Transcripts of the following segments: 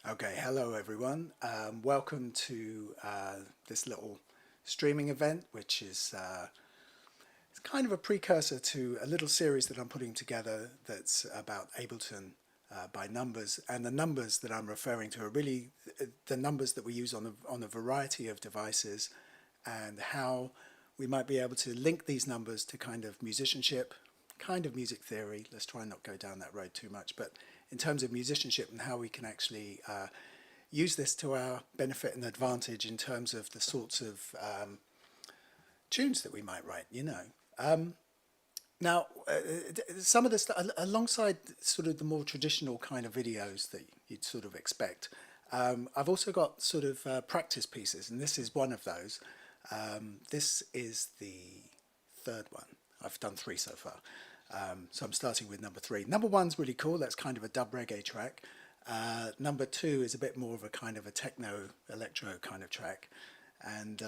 Okay, hello everyone. Welcome to this little streaming event, which is it's kind of a precursor to a little series that I'm putting together that's about Ableton by Numbers. And the numbers that I'm referring to are really the numbers that we use on a variety of devices, and how we might be able to link these numbers to kind of musicianship, kind of music theory. Let's try and not go down that road too much, but in terms of musicianship and how we can actually use this to our benefit and advantage in terms of the sorts of tunes that we might write, you know. Now, some of this, alongside sort of the more traditional kind of videos that you'd sort of expect, I've also got sort of practice pieces, and this is one of those. This is the third one. I've done 3 so far. So I'm starting with number 3. Number 1's really cool. That's kind of a dub reggae track. Number 2 is a bit more of a kind of a techno electro kind of track. And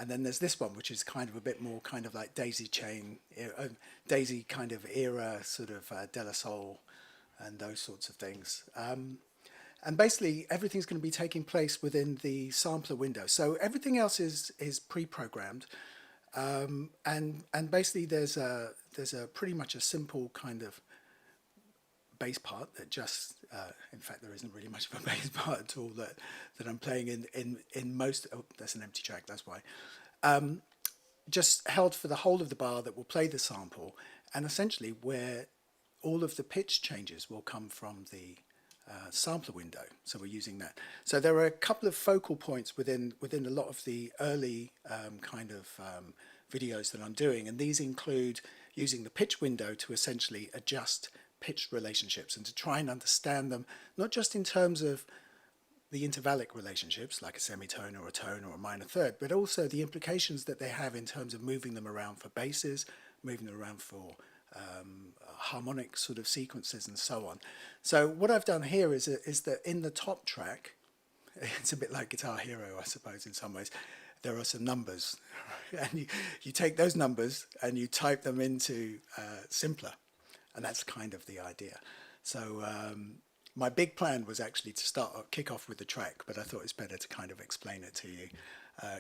then there's this one, which is kind of a bit more kind of like daisy chain, daisy kind of era, sort of De La Soul and those sorts of things. And basically everything's going to be taking place within the sampler window. So everything else is pre-programmed. And basically there's a pretty much a simple kind of bass part that just in fact there isn't really much of a bass part at all that I'm playing in most. Oh, that's an empty track, that's why. Just held for the whole of the bar that will play the sample, and essentially where all of the pitch changes will come from the sampler window. So we're using that. So there are a couple of focal points within a lot of the early kind of videos that I'm doing, and these include using the pitch window to essentially adjust pitch relationships and to try and understand them, not just in terms of the intervallic relationships like a semitone or a tone or a minor third, but also the implications that they have in terms of moving them around for basses, moving them around for harmonic sort of sequences and so on. So what I've done here is that in the top track, it's a bit like Guitar Hero, I suppose, in some ways. There are some numbers, and you take those numbers and you type them into simpler, and that's kind of the idea. So my big plan was actually to kick off with the track, but I thought it's better to kind of explain it to you,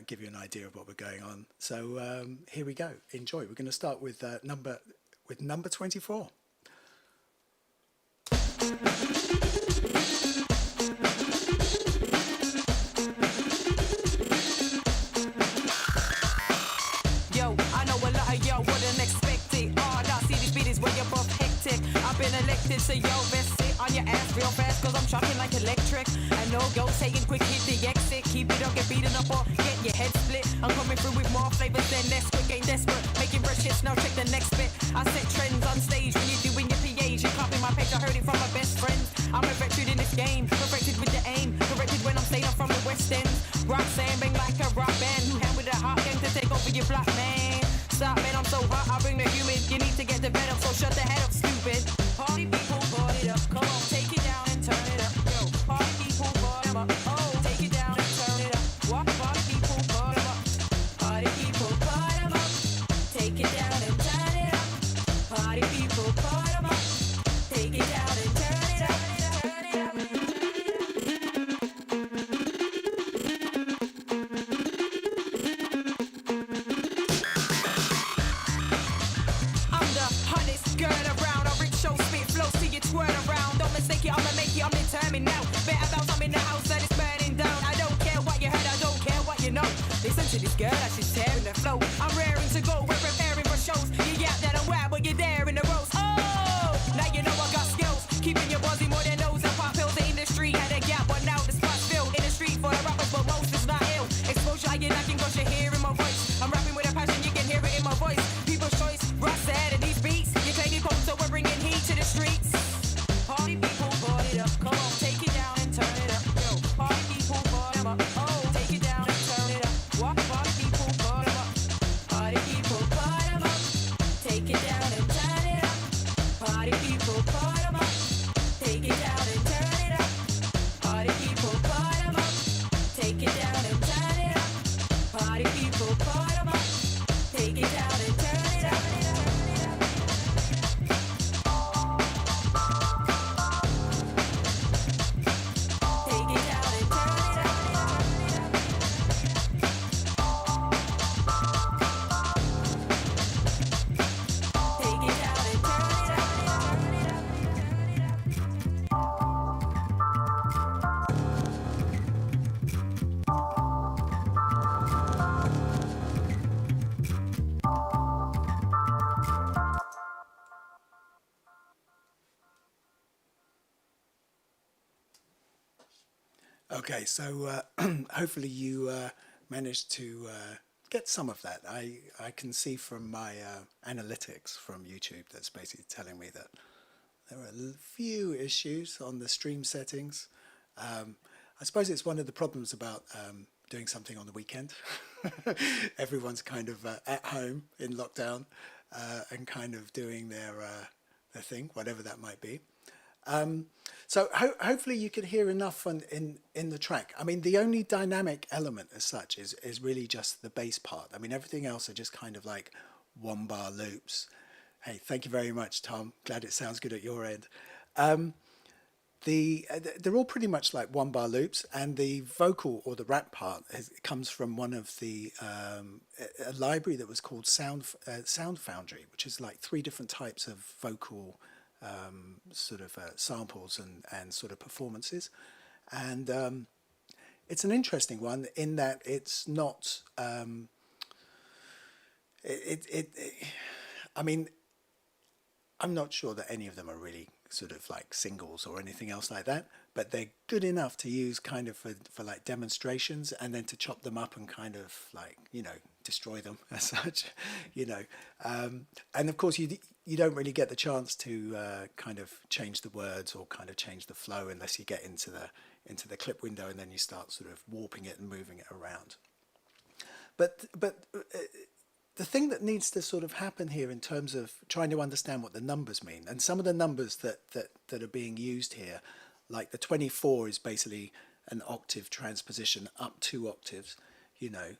give you an idea of what we're going on. So here we go. Enjoy. We're going to start with number 24. I've been elected, so yo, best sit on your ass real fast, cause I'm shocking like electric. I know, go taking quick, hit the exit. Keep it up, get beaten up, or get your head split. I'm coming through with more flavors than Nesquik, ain't desperate. Making fresh hits, now check the next bit. I set trends on stage when you're doing your PAs. You copy my page, I heard it from my best friends. I'm a veteran in this game, perfected with the aim. Corrected when I'm saying I'm from the West End. Rock sand, bang like a rock band. Who hand with a hot gang to take over your block, man? Stop, man, I'm so hot, I bring the humid. You need to get the bed up, so shut the head up, stupid. Party people, party up, come on, take it down and turn it up. Yo, party people, party up, oh, take it down and turn it up. What? Party people, party up. Party people, party up. Take it down and turn it up. Party people, party up. Take it down and turn it up. I'ma make it, I'm determined now. Better bounce, I'm in the house that is burning down. I don't care what you heard, I don't care what you know. Listen to this girl, that she's tearing the flow. I'm raring to go, we're preparing for shows. You yap that I'm wild, but you're there in the rows. Oh, now you know I got skills. Keeping your buzzy more than those that pop pills in the street. Had a gap, but now the spot's filled. In the street for the rappers, but most is not ill. Exposure, I get knocking, cause you're hearing my voice. I'm rapping with a passion, you can hear it in my voice. People's choice, rock sad and these beats. You claim you pose, so we're bringing heat to the streets. Party people, party up, come on, take it down and turn it up. Yo, party people, party up, oh, take it down and turn it up. What? Party people, party up. Party people, party Okay, so hopefully you managed to get some of that. I can see from my analytics from YouTube that's basically telling me that there are a few issues on the stream settings. I suppose it's one of the problems about doing something on the weekend. Everyone's kind of at home in lockdown and kind of doing their thing, whatever that might be. So hopefully you can hear enough in the track. I mean, the only dynamic element as such is really just the bass part. I mean, everything else are just kind of like one bar loops. Hey, thank you very much, Tom. Glad it sounds good at your end. They're all pretty much like one bar loops, and the vocal or the rap part comes from one of the a library that was called Sound Foundry, which is like three different types of vocal sort of samples and sort of performances, and it's an interesting one in that it's not I mean, I'm not sure that any of them are really sort of like singles or anything else like that, but they're good enough to use kind of for like demonstrations, and then to chop them up and kind of like, you know, destroy them as such, you know. And of course you don't really get the chance to kind of change the words or kind of change the flow unless you get into the clip window, and then you start sort of warping it and moving it around. But the thing that needs to sort of happen here in terms of trying to understand what the numbers mean, and some of the numbers that are being used here, like the 24 is basically an octave transposition up 2 octaves, you know.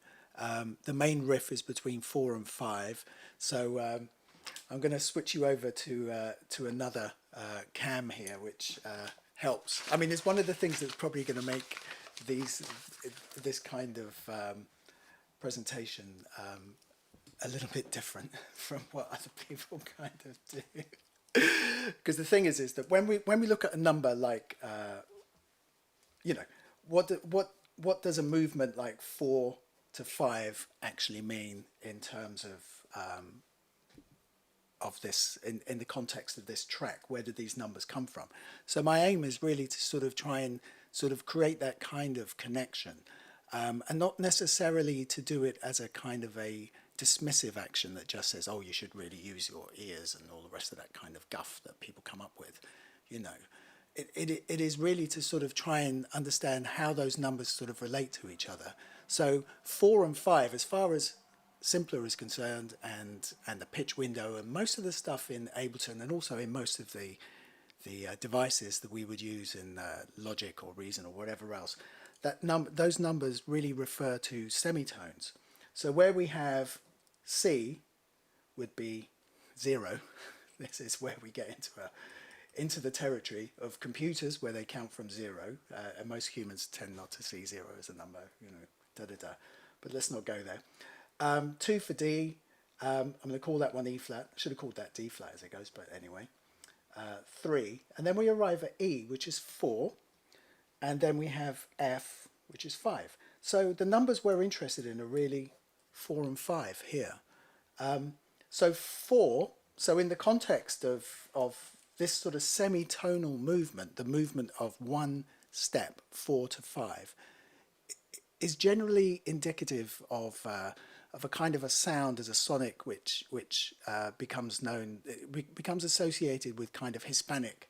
The main riff is between 4 and 5. So I'm going to switch you over to another cam here, which helps. I mean, it's one of the things that's probably going to make this kind of presentation a little bit different from what other people kind of do. Because the thing is that when we look at a number like you know, what does a movement like 4 to 5 actually mean in terms of this in the context of this track? Where do these numbers come from? So my aim is really to sort of try and sort of create that kind of connection, and not necessarily to do it as a kind of a dismissive action that just says, oh, you should really use your ears and all the rest of that kind of guff that people come up with, you know. It is really to sort of try and understand how those numbers sort of relate to each other. So 4 and 5, as far as simpler is concerned, and the pitch window and most of the stuff in Ableton, and also in most of the devices that we would use in Logic or Reason or whatever else, those numbers really refer to semitones. So where we have C would be 0. This is where we get into the territory of computers where they count from 0, and most humans tend not to see 0 as a number, you know, da-da-da. But let's not go there. 2 for D. I'm going to call that one E flat. I should have called that D flat as it goes, but anyway. 3. And then we arrive at E, which is 4. And then we have F, which is 5. So the numbers we're interested in are really 4 and 5 here. So 4, so in the context of this sort of semitonal movement, the movement of one step, 4 to 5, is generally indicative of a kind of a sound as a sonic which becomes associated with kind of Hispanic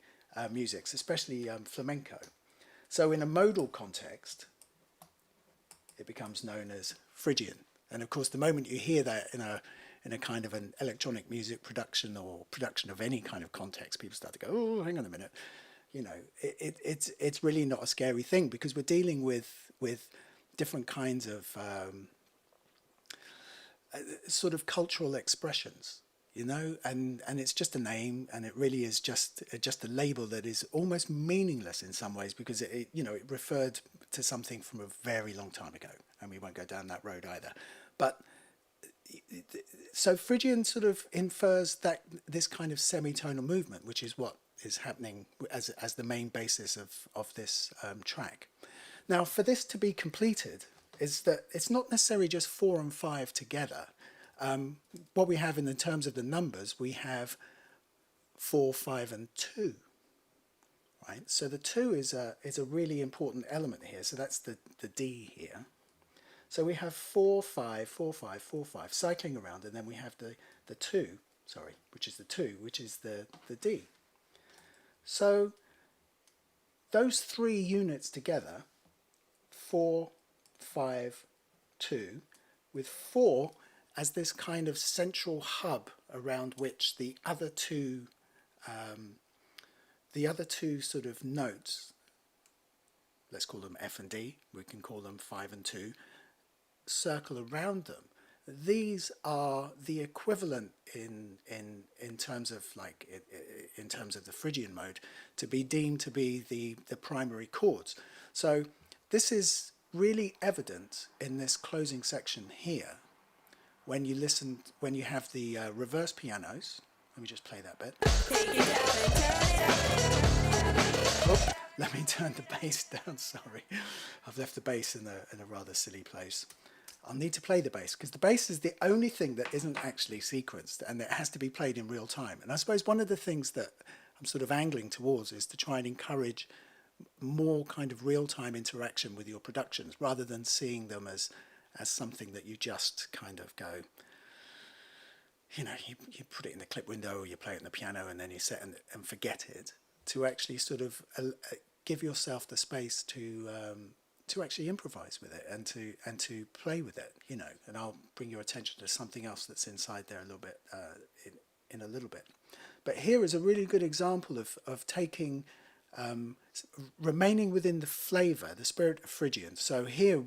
musics, especially flamenco. So in a modal context, it becomes known as Phrygian. And of course, the moment you hear that in a kind of an electronic music production or production of any kind of context, people start to go, oh, hang on a minute. You know, it's really not a scary thing, because we're dealing with different kinds of sort of cultural expressions, you know, and it's just a name, and it really is just a label that is almost meaningless in some ways, because it you know, it referred to something from a very long time ago, and we won't go down that road either. But so Phrygian sort of infers that this kind of semitonal movement, which is what is happening as the main basis of this track. Now, for this to be completed, is that it's not necessarily just 4 and 5 together. What we have in the terms of the numbers, we have 4, 5, and 2, right? So the 2 is a really important element here. So that's the D here. So we have 4, 5, 4, 5, 4, 5 cycling around, and then we have the 2, sorry, which is the 2, which is the D. So those 3 units together, 4, 5, 2, with 4 as this kind of central hub around which the other two sort of notes, let's call them F and D, we can call them 5 and 2, circle around them. These are the equivalent in terms of in terms of the Phrygian mode to be deemed to be the primary chords. So this is really evident in this closing section here when you listen, when you have the reverse pianos. Let me just play that bit. Oh, let me turn the bass down, sorry. I've left the bass in a rather silly place. I'll need to play the bass because the bass is the only thing that isn't actually sequenced and it has to be played in real time. And I suppose one of the things that I'm sort of angling towards is to try and encourage more kind of real-time interaction with your productions rather than seeing them as something that you just kind of go, you know, you put it in the clip window or you play it on the piano and then you set and forget it, to actually sort of give yourself the space to actually improvise with it and to play with it, you know. And I'll bring your attention to something else that's inside there a little bit in a little bit. But here is a really good example of taking, remaining within the flavour, the spirit of Phrygian. So here,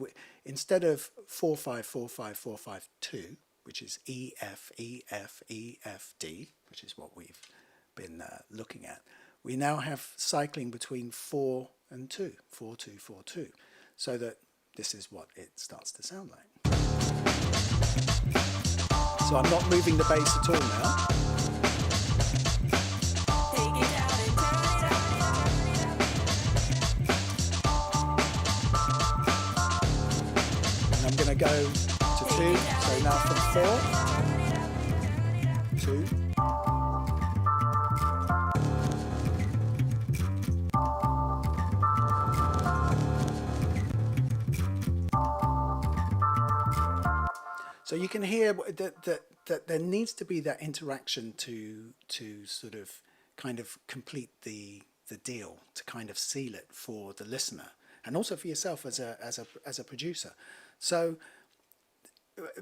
instead of 4, 5, 4, 5, 4, 5, 2, which is E, F, E, F, E, F, D, which is what we've been looking at, we now have cycling between 4 and 2, 4, 2, 4, 2, so that this is what it starts to sound like. So I'm not moving the bass at all now. And I'm going to go to 2, so now from 4, 2, so you can hear that there needs to be that interaction to sort of kind of complete the deal, to kind of seal it for the listener and also for yourself as a producer. So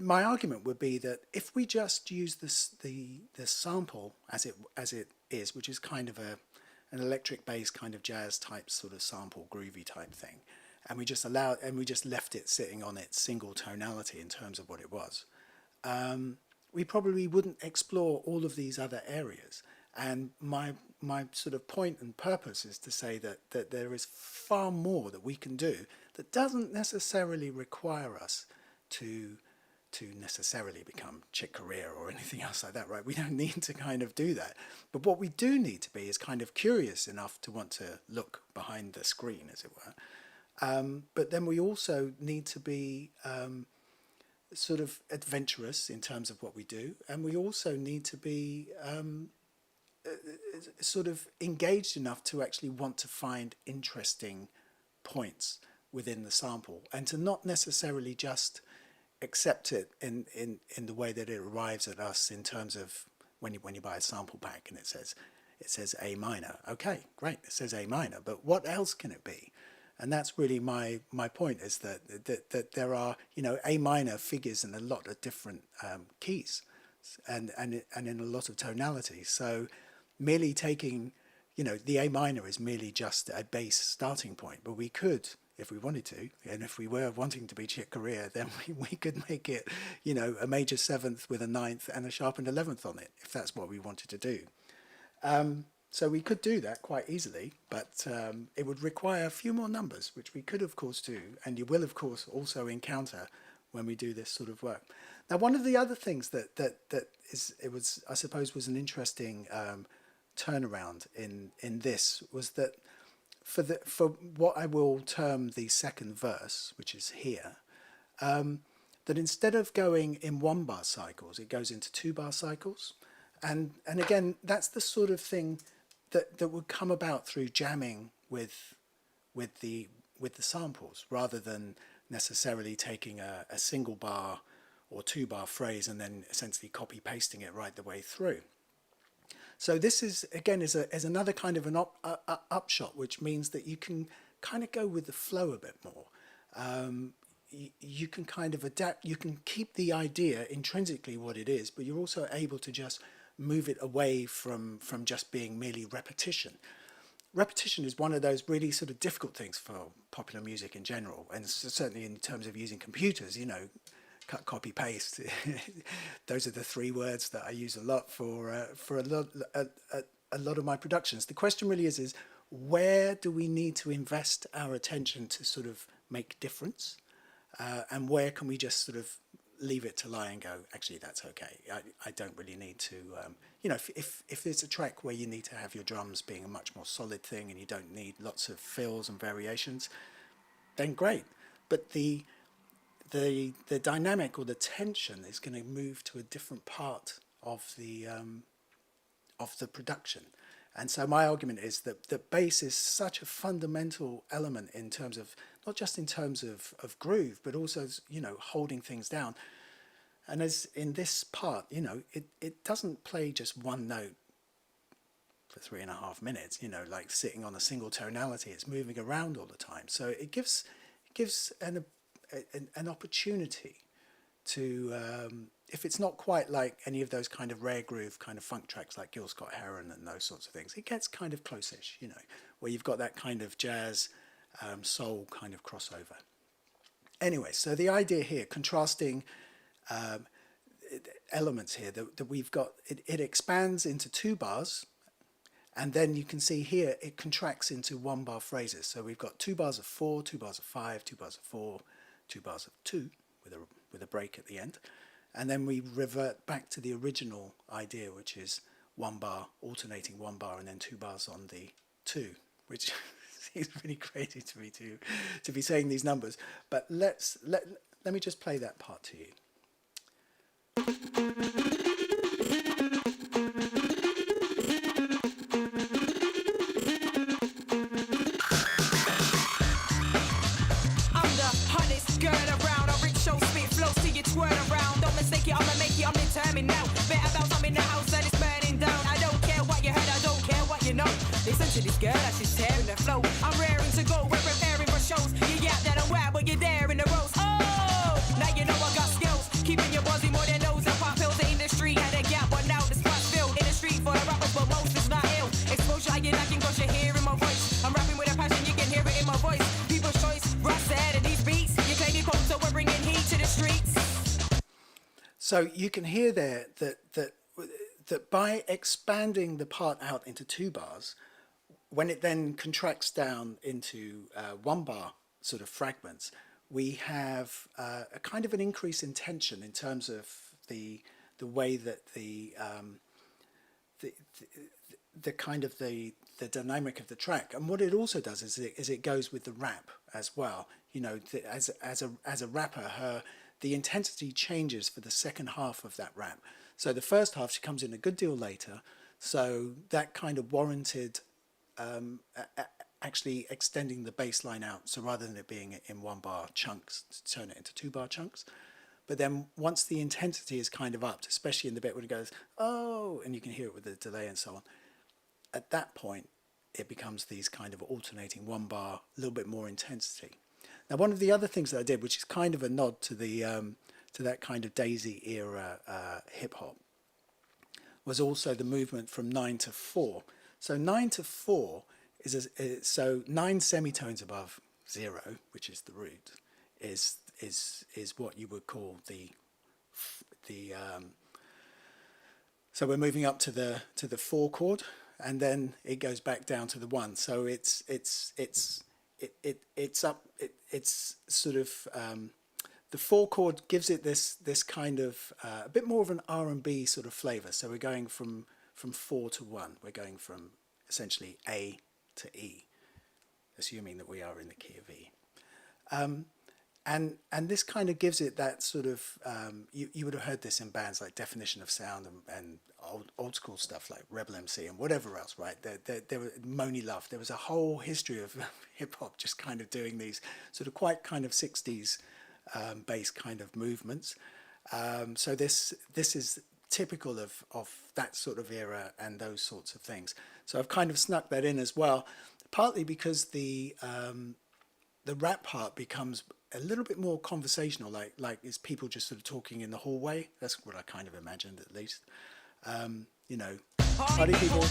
my argument would be that if we just use the sample as it is, which is kind of an electric bass kind of jazz type sort of sample, groovy type thing, and we just left it sitting on its single tonality in terms of what it was, we probably wouldn't explore all of these other areas. And my sort of point and purpose is to say that there is far more that we can do that doesn't necessarily require us to necessarily become Chick Corea or anything else like that, right? We don't need to kind of do that. But what we do need to be is kind of curious enough to want to look behind the screen, as it were. But then we also need to be sort of adventurous in terms of what we do. And we also need to be sort of engaged enough to actually want to find interesting points within the sample and to not necessarily just accept it in the way that it arrives at us in terms of when you buy a sample pack and it says A minor. Okay, great, it says A minor, but what else can it be? And that's really my point, is that there are, you know, A minor figures in a lot of different keys and in a lot of tonalities. So merely taking, you know, the A minor is merely just a bass starting point, but we could, if we wanted to, and if we were wanting to be Chick Corea, then we could make it, you know, a major 7th with a 9th and a sharpened 11th on it, if that's what we wanted to do. So we could do that quite easily, but it would require a few more numbers, which we could, of course, do, and you will, of course, also encounter when we do this sort of work. Now, one of the other things that I suppose was an interesting turnaround in this was that for what I will term the second verse, which is here, that instead of going in 1-bar cycles, it goes into 2-bar cycles. And again, that's the sort of thing that would come about through jamming with the samples, rather than necessarily taking a single bar or 2-bar phrase and then essentially copy pasting it right the way through. So this is again is another kind of an upshot, which means that you can kind of go with the flow a bit more. You can kind of adapt. You can keep the idea intrinsically what it is, but you're also able to just move it away from just being merely repetition. Repetition is one of those really sort of difficult things for popular music in general, and certainly in terms of using computers. You know, cut, copy, paste. Those are the 3 words that I use a lot for a lot of my productions. The question really is where do we need to invest our attention to sort of make difference, and where can we just sort of leave it to lie and go, actually that's okay. I don't really need to, you know, if it's a track where you need to have your drums being a much more solid thing and you don't need lots of fills and variations, then great. But the dynamic or the tension is going to move to a different part of the production. And so my argument is that the bass is such a fundamental element in terms of, not just in terms of groove, but also, you know, holding things down. And as in this part, you know, it doesn't play just one note for 3.5 minutes, you know, like sitting on a single tonality. It's moving around all the time. So it gives an opportunity to, if it's not quite like any of those kind of rare groove kind of funk tracks like Gil Scott-Heron and those sorts of things, it gets kind of close-ish, you know, where you've got that kind of jazz, soul kind of crossover. Anyway, so the idea here, contrasting elements here, that we've got, it expands into 2 bars, and then you can see here it contracts into 1-bar phrases. So we've got 2 bars of 4, 2 bars of 5, 2 bars of 4, 2 bars of 2 with a break at the end, and then we revert back to the original idea, which is 1 bar alternating 1 bar and then 2 bars on the 2, which seems really crazy to me to be saying these numbers. But let me just play that part to you. Twirl around, don't mistake it, I'ma make it, I'm determined now. Better bounce, I'm in the house and it's burning down. I don't care what you heard, I don't care what you know. Listen to this girl, as she's tearing the flow. I'm raring to go, we're preparing for shows. You out that I'm wild, but you're there in the roast. Oh, now you know I got skills. Keeping your buzzy more than those that pop pills in the street. Had a gap, but now the spot's filled. In the street for the rappers, but most is not ill. Exposure, I get knocking, cause you're hearing my voice. I'm rapping with a passion, you can hear it in my voice. People's choice, Ross said, and these beats. You claim you pose, so we're bringing heat to the streets. So you can hear there that by expanding the part out into 2 bars, when it then contracts down into 1 bar sort of fragments, we have a kind of an increase in tension in terms of the way that the kind of the dynamic of the track. And what it also does is it goes with the rap as well. You know, as a rapper, the intensity changes for the second half of that rap. So the first half, she comes in a good deal later. So that kind of warranted actually extending the bass line out. So rather than it being in 1-bar chunks, to turn it into 2-bar chunks. But then once the intensity is kind of upped, especially in the bit when it goes, oh, and you can hear it with the delay and so on, at that point, it becomes these kind of alternating 1-bar, a little bit more intensity. Now, one of the other things that I did, which is kind of a nod to the to that kind of Daisy era hip hop, was also the movement from 9 to 4. So 9 to 4 so 9 semitones above 0, which is the root, is what you would call the so we're moving up to the 4 chord, and then it goes back down to the 1. So it's sort of the 4 chord gives it this kind of a bit more of an R&B sort of flavor. So we're going from 4 to 1. We're going from essentially A to E, assuming that we are in the key of E. and this kind of gives it that sort of you would have heard this in bands like Definition of Sound and old school stuff like Rebel MC and whatever else, right? There were Moni Love. There was a whole history of hip hop just kind of doing these sort of quite kind of 60s bass kind of movements. So this is typical of that sort of era and those sorts of things. So I've kind of snuck that in as well, partly because the rap part becomes a little bit more conversational, like it's people just sort of talking in the hallway. That's what I kind of imagined, at least. You know, party people,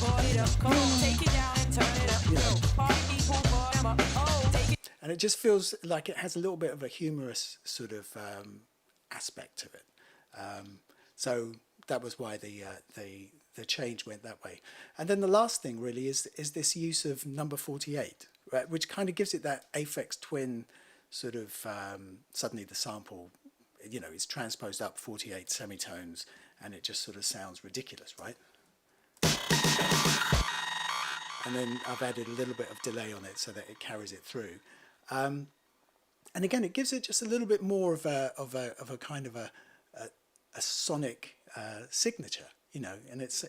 and it just feels like it has a little bit of a humorous sort of aspect to it. So that was why the change went that way. And then the last thing really is this use of number 48, right, which kind of gives it that Aphex Twin sort of suddenly the sample, you know, is transposed up 48 semitones and it just sort of sounds ridiculous, right? And then I've added a little bit of delay on it so that it carries it through. And again, it gives it just a little bit more of a kind of a sonic signature, you know, and it's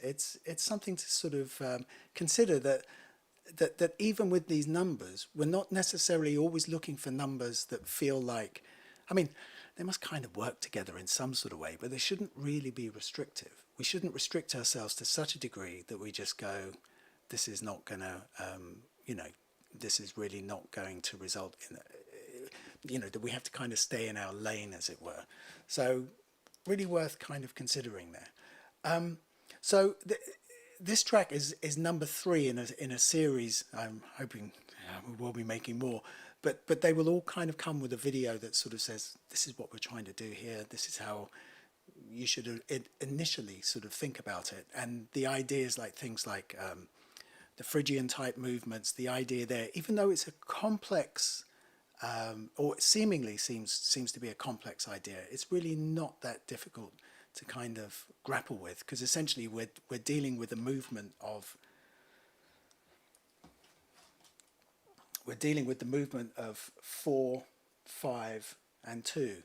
something to sort of consider that even with these numbers, we're not necessarily always looking for numbers that feel like, I mean, they must kind of work together in some sort of way, but they shouldn't really be restrictive. We shouldn't restrict ourselves to such a degree that we just go, this is not going to, you know, this is really not going to result in, you know, that we have to kind of stay in our lane, as it were. So really worth kind of considering there. So this track is number 3 in a series. I'm hoping we will be making more, but they will all kind of come with a video that sort of says, this is what we're trying to do here. This is how you should initially sort of think about it. And the ideas like things like the Phrygian type movements, the idea there, even though it's a complex, or seemingly seems to be a complex idea, it's really not that difficult to kind of grapple with, because essentially we're dealing with a movement of 4, 5, and 2,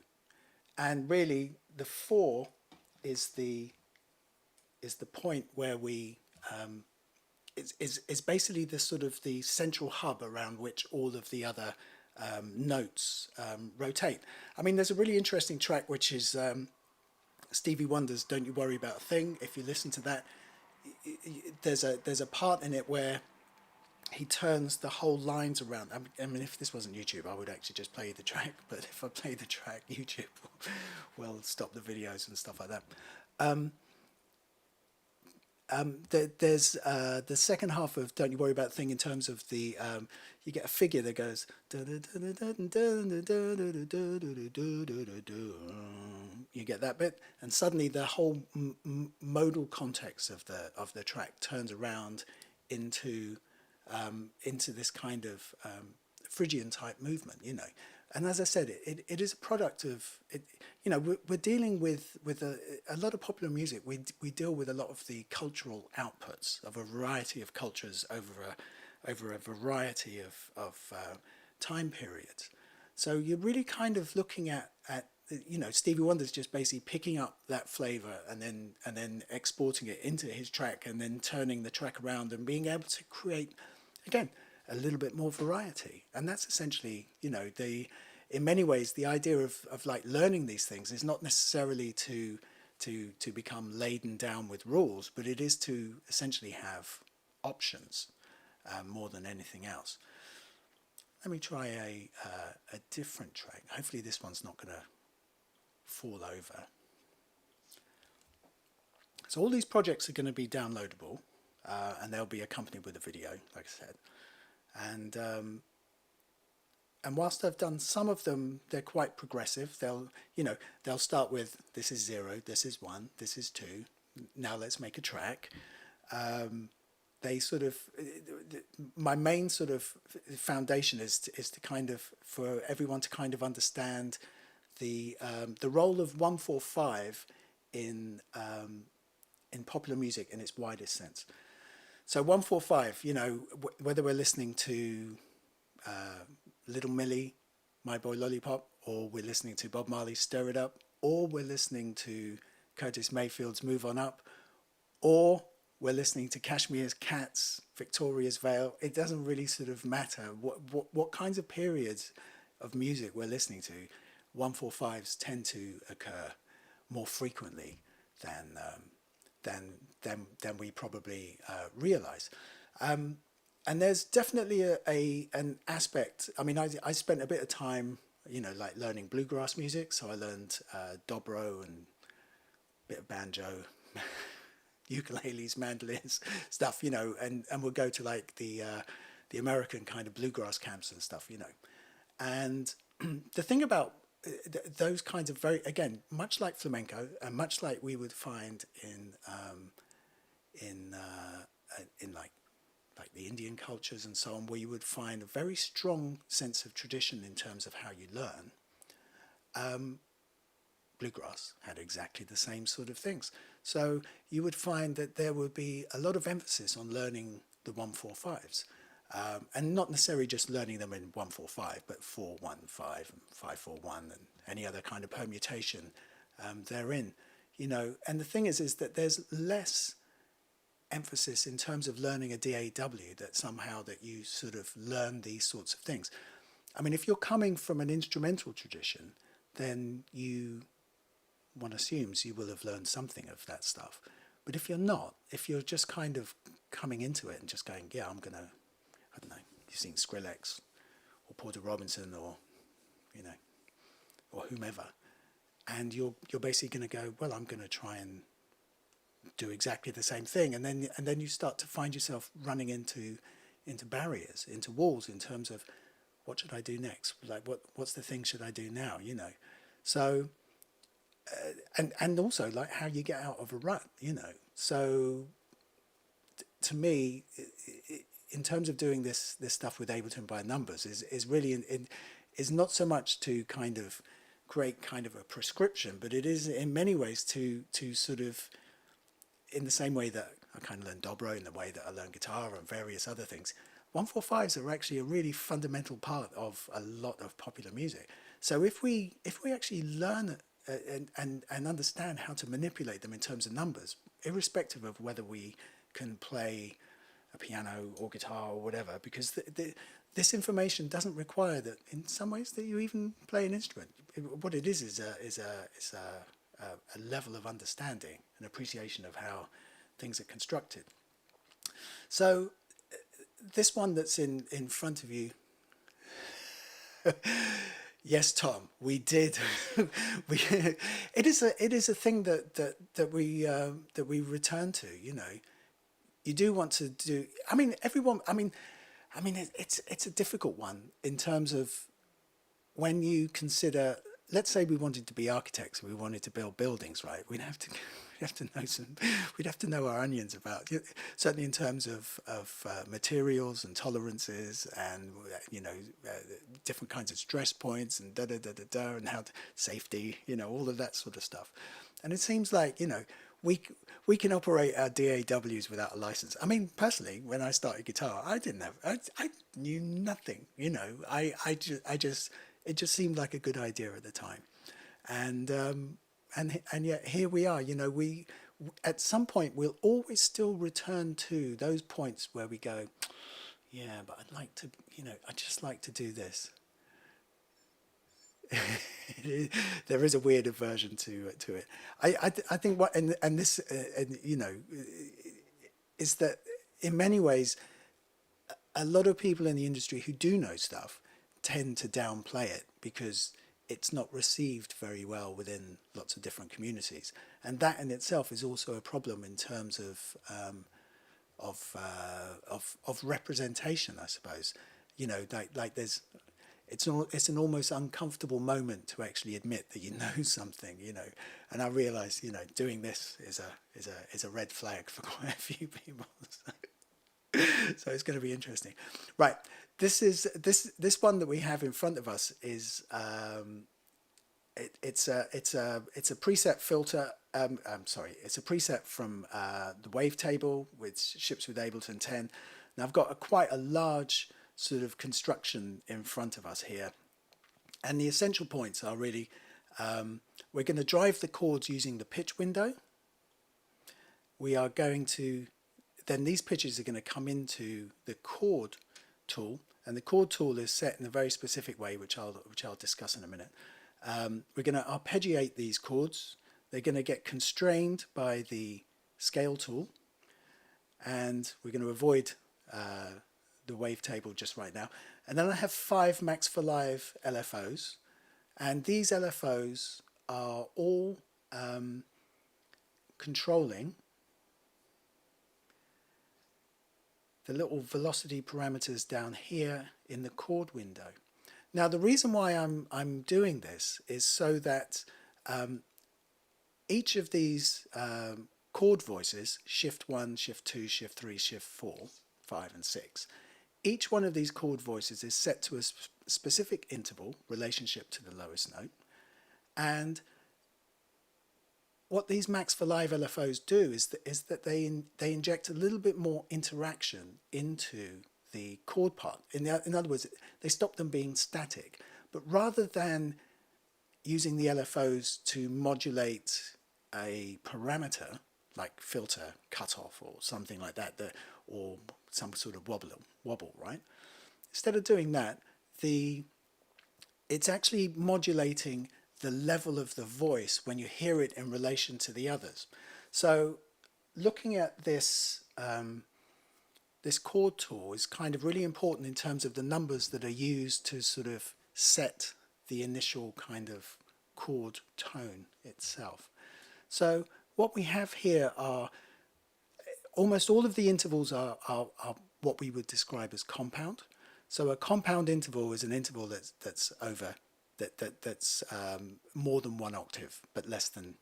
and really the 4 is the point where we is basically the sort of the central hub around which all of the other notes rotate. I mean, there's a really interesting track which is Stevie Wonder's "Don't You Worry About a Thing." If you listen to that, there's a part in it where he turns the whole lines around. I mean, if this wasn't YouTube, I would actually just play the track. But if I play the track, YouTube will stop the videos and stuff like that. There's the second half of "Don't You Worry About a Thing" in terms of the you get a figure that goes, you get that bit, and suddenly the whole modal context of the track turns around into this kind of Phrygian type movement, you know. And as I said, it is a product of it. You know, we're dealing with a lot of popular music. We deal with a lot of the cultural outputs of a variety of cultures over a variety of time periods. So you're really kind of looking at you know, Stevie Wonder's just basically picking up that flavor and then exporting it into his track and then turning the track around and being able to create, again, a little bit more variety. And that's essentially, you know, in many ways, the idea of like learning these things is not necessarily to become laden down with rules, but it is to essentially have options more than anything else. Let me try a different track. Hopefully this one's not going to fall over. So all these projects are going to be downloadable, and they'll be accompanied with a video, like I said. And whilst I've done some of them, they're quite progressive. They'll start with, this is 0, this is 1, this is 2. Now let's make a track. They sort of, my main sort of foundation is to kind of, for everyone to kind of understand the role of 1/4/5 in popular music in its widest sense. So 1/4/5, you know, whether we're listening to Little Millie, My Boy Lollipop, or we're listening to Bob Marley's Stir It Up, or we're listening to Curtis Mayfield's Move On Up, or we're listening to Kashmir's Cats, Victoria's Veil. It doesn't really sort of matter what kinds of periods of music we're listening to. 145s tend to occur more frequently than we probably realize. And there's definitely an aspect. I mean, I spent a bit of time, like learning bluegrass music. So I learned dobro and a bit of banjo, ukuleles, mandolins, stuff, and we'll go to like the American kind of bluegrass camps and stuff, And the thing about those kinds of again, much like flamenco and much like we would find in like the Indian cultures and so on, where you would find a very strong sense of tradition in terms of how you learn. Bluegrass had exactly the same sort of things. So you would find that there would be a lot of emphasis on learning the 145s. And not necessarily just learning them in 145, but 4-1-5 and 5-4-1 and any other kind of permutation therein. And the thing is that there's less emphasis in terms of learning a DAW, that somehow that you sort of learn these sorts of things. I mean, if you're coming from an instrumental tradition, then one assumes you will have learned something of that stuff. But if you're not, if you're just kind of coming into it and just going, yeah, I'm going to, I don't know, you've seen Skrillex or Porter Robinson or, or whomever, and you're basically going to go, well, I'm going to try and do exactly the same thing, and then you start to find yourself running into barriers, into walls, in terms of what should I do next? Like what's the thing should I do now? So and also like how you get out of a rut. So to me, in terms of doing this stuff with Ableton by Numbers is really is not so much to kind of create kind of a prescription, but it is in many ways to sort of, in the same way that I kind of learned dobro, in the way that I learned guitar and various other things, 145s are actually a really fundamental part of a lot of popular music. So if we actually learn and understand how to manipulate them in terms of numbers, irrespective of whether we can play a piano or guitar or whatever, because this information doesn't require that in some ways that you even play an instrument. What it is a level of understanding and appreciation of how things are constructed. So this one that's in front of you, yes, Tom, we did. It is a thing that we return to. You do want to do. I mean, everyone. I mean, it's a difficult one in terms of when you consider. Let's say we wanted to be architects. We wanted to build buildings, right? We'd have to know our onions about, certainly in terms of materials and tolerances and different kinds of stress points and and how safety, all of that sort of stuff. And it seems like we can operate our DAWs without a license. I mean, personally, when I started guitar, I knew nothing. It just seemed like a good idea at the time, and yet here we are. We at some point we'll always still return to those points where we go, yeah, but I'd like to, I'd just like to do this. There is a weird aversion to it. I think what and this is that in many ways a lot of people in the industry who do know stuff tend to downplay it because it's not received very well within lots of different communities, and that in itself is also a problem in terms of representation, I suppose. Like there's it's an almost uncomfortable moment to actually admit that you know something, and I realize doing this is a red flag for quite a few people. So it's going to be interesting, right? This one that we have in front of us is it's a preset filter. It's a preset from the Wavetable, which ships with Ableton 10. Now I've got quite a large sort of construction in front of us here, And the essential points are really, we're going to drive the chords using the pitch window. We are going to, then these pitches are going to come into the chord tool, and the chord tool is set in a very specific way, which I'll discuss in a minute. We're going to arpeggiate these chords. They're going to get constrained by the scale tool, and we're going to avoid the wavetable just right now. And then I have 5 Max for Live LFOs, and these LFOs are all controlling the little velocity parameters down here in the chord window. Now the reason why I'm doing this is so that each of these chord voices, shift 1, shift 2, shift 3, shift 4, 5 and 6, each one of these chord voices is set to a specific interval, relationship to the lowest note. And what these Max for Live LFOs do is that they inject a little bit more interaction into the chord part. In other words, they stop them being static. But rather than using the LFOs to modulate a parameter, like filter, cutoff, or something like that, or some sort of wobble, right? Instead of doing that, it's actually modulating the level of the voice when you hear it in relation to the others. So looking at this this chord tool is kind of really important in terms of the numbers that are used to sort of set the initial kind of chord tone itself. So what we have here are almost all of the intervals are what we would describe as compound. So a compound interval is an interval that's over that's more than 1 octave, but less than,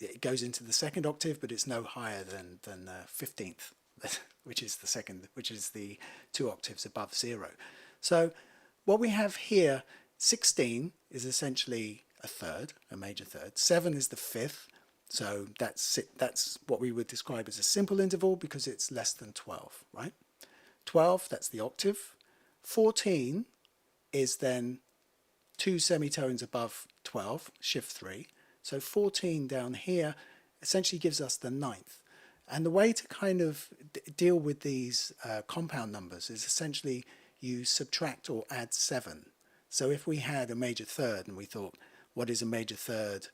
it goes into the 2nd octave, but it's no higher than 15th, which is the 2 octaves above 0. So what we have here, 16 is essentially a third, a major third. 7 is the 5th. So that's what we would describe as a simple interval because it's less than 12, right? 12, that's the octave. 14 is then 2 semitones above 12, shift 3. So 14 down here essentially gives us the 9th. And the way to kind of deal with these compound numbers is essentially you subtract or add 7. So if we had a major third and we thought, what is a major third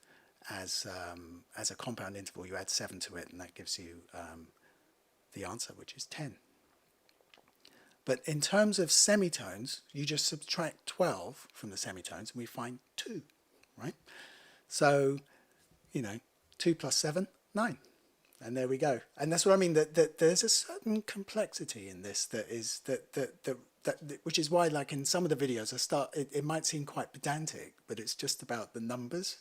as a compound interval, you add 7 to it, and that gives you the answer, which is 10. But in terms of semitones, you just subtract 12 from the semitones, and we find 2, right? So, 2 plus 7, 9. And there we go. And that's what I mean, that there's a certain complexity in this which is why, like in some of the videos, it might seem quite pedantic, but it's just about the numbers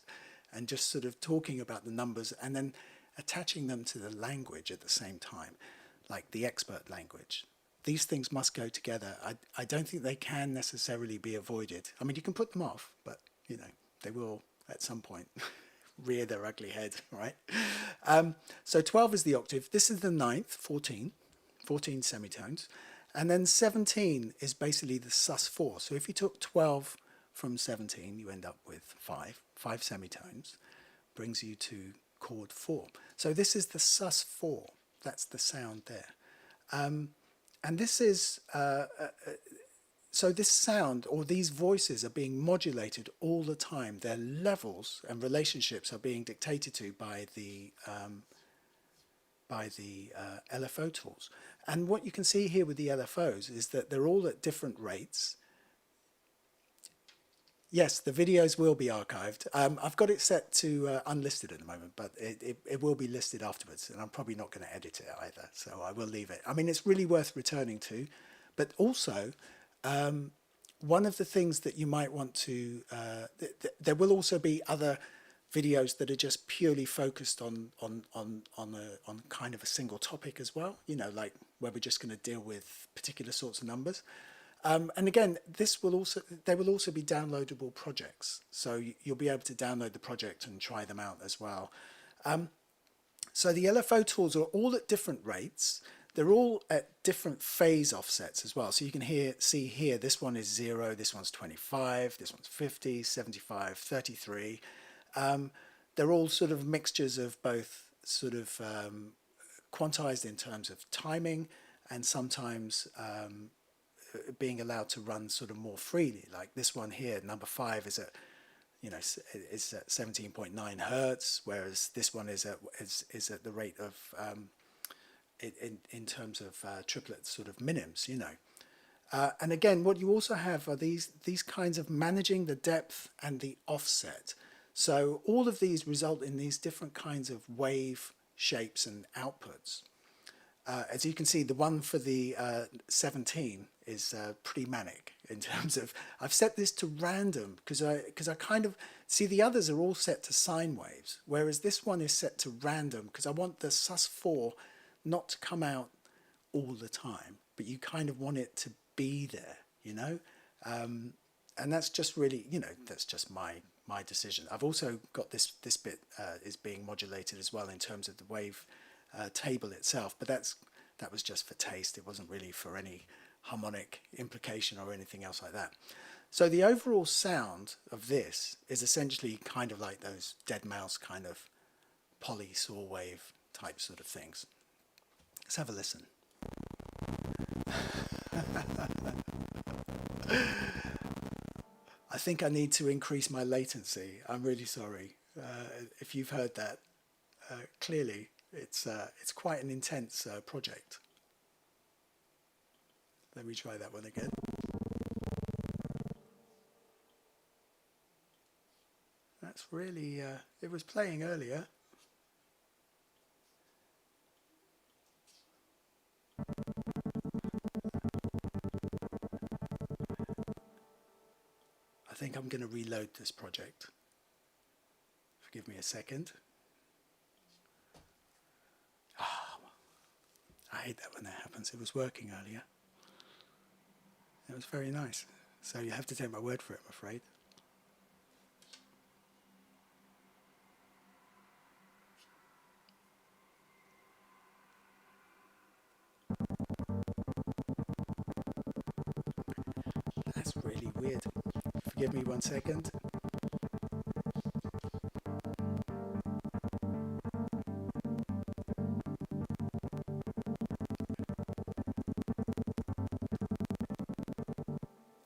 and just sort of talking about the numbers and then attaching them to the language at the same time, like the expert language. These things must go together. I don't think they can necessarily be avoided. I mean, you can put them off, but, they will at some point rear their ugly head, right? So 12 is the octave. This is the 9th, 14 semitones. And then 17 is basically the sus4. So if you took 12 from 17, you end up with 5 semitones, brings you to chord 4. So this is the sus4. That's the sound there. And this is, so this sound, or these voices, are being modulated all the time. Their levels and relationships are being dictated to by the LFO tools. And what you can see here with the LFOs is that they're all at different rates. Yes, the videos will be archived. I've got it set to unlisted at the moment, but it will be listed afterwards, and I'm probably not going to edit it either, so I will leave it. I mean, it's really worth returning to, but also one of the things that you might want to, there will also be other videos that are just purely focused on kind of a single topic as well, like where we're just going to deal with particular sorts of numbers. And again, they will also be downloadable projects, so you'll be able to download the project and try them out as well. So the LFO tools are all at different rates. they're all at different phase offsets as well. So you can see here, this one is 0, this one's 25, this one's 50, 75, 33. They're all sort of mixtures of both sort of quantized in terms of timing and sometimes being allowed to run sort of more freely. Like this one here, number 5 is at, is at 17.9 hertz, whereas this one is at the rate of in terms of triplet sort of minims, and again, what you also have are these kinds of managing the depth and the offset. So all of these result in these different kinds of wave shapes and outputs. As you can see, the one for the 17 is pretty manic in terms of, I've set this to random because I kind of see the others are all set to sine waves, whereas this one is set to random because I want the sus4 not to come out all the time, but you kind of want it to be there, and that's just really, that's just my decision. I've also got this bit is being modulated as well in terms of the wave table itself, but that was just for taste. It wasn't really for any harmonic implication or anything else like that. So the overall sound of this is essentially kind of like those dead mouse kind of poly saw wave type sort of things. Let's have a listen. I think I need to increase my latency. I'm really sorry if you've heard that. Clearly, it's quite an intense project. Let me try that one again. That's really, it was playing earlier. I think I'm going to reload this project. Give me a second. I hate that when that happens. It was working earlier. It was very nice. So you have to take my word for it, I'm afraid. That's really weird. Forgive me 1 second.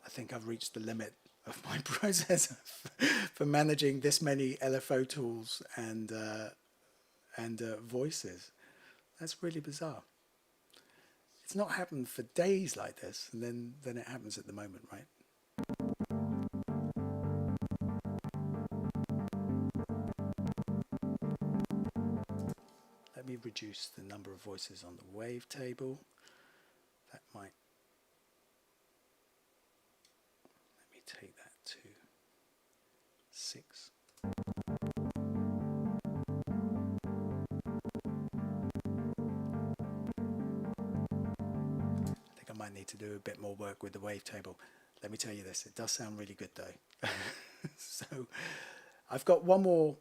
I think I've reached the limit of my process for managing this many LFO tools and voices. That's really bizarre. It's not happened for days like this, and then it happens at the moment, right? Let me reduce the number of voices on the wavetable. That might... Let me take that to 6. I think I might need to do a bit more work with the wavetable. Let me tell you this, it does sound really good though. So I've got one more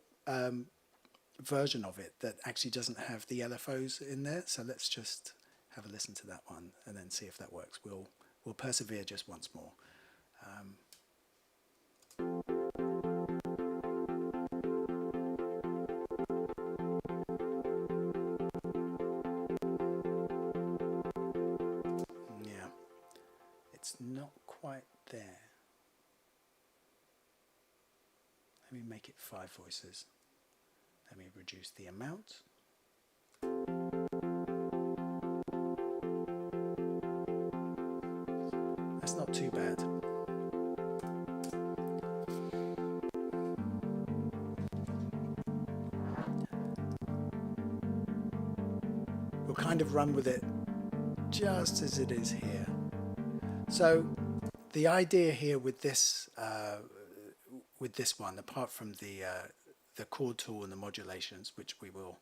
version of it that actually doesn't have the LFOs in there, so let's just have a listen to that one and then see if that works. We'll persevere just once more. Yeah, it's not quite there. Let me make it 5 voices. Let me reduce the amount. That's not too bad. We'll kind of run with it just as it is here. So the idea here with this one, apart from the chord tool and the modulations, which we will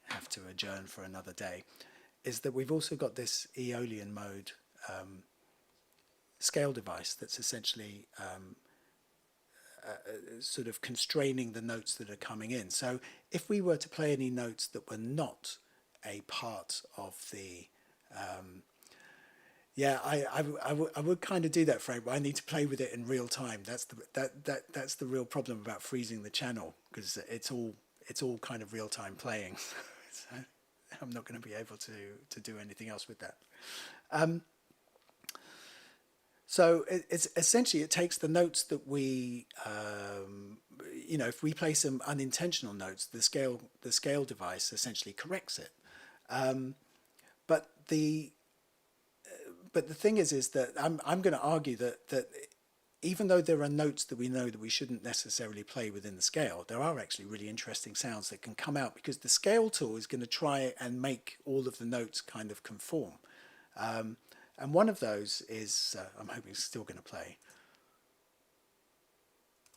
have to adjourn for another day, is that we've also got this Aeolian mode scale device that's essentially sort of constraining the notes that are coming in. So if we were to play any notes that were not a part of the yeah, I would kind of do that, Frank, but I need to play with it in real time. That's the real problem about freezing the channel, because it's all kind of real time playing. So I'm not going to be able to do anything else with that. So it's essentially, it takes the notes that we you know, if we play some unintentional notes, the scale device essentially corrects it. But the thing is that I'm going to argue that even though there are notes that we know that we shouldn't necessarily play within the scale, there are actually really interesting sounds that can come out, because the scale tool is going to try and make all of the notes kind of conform. And one of those is, I'm hoping it's still going to play.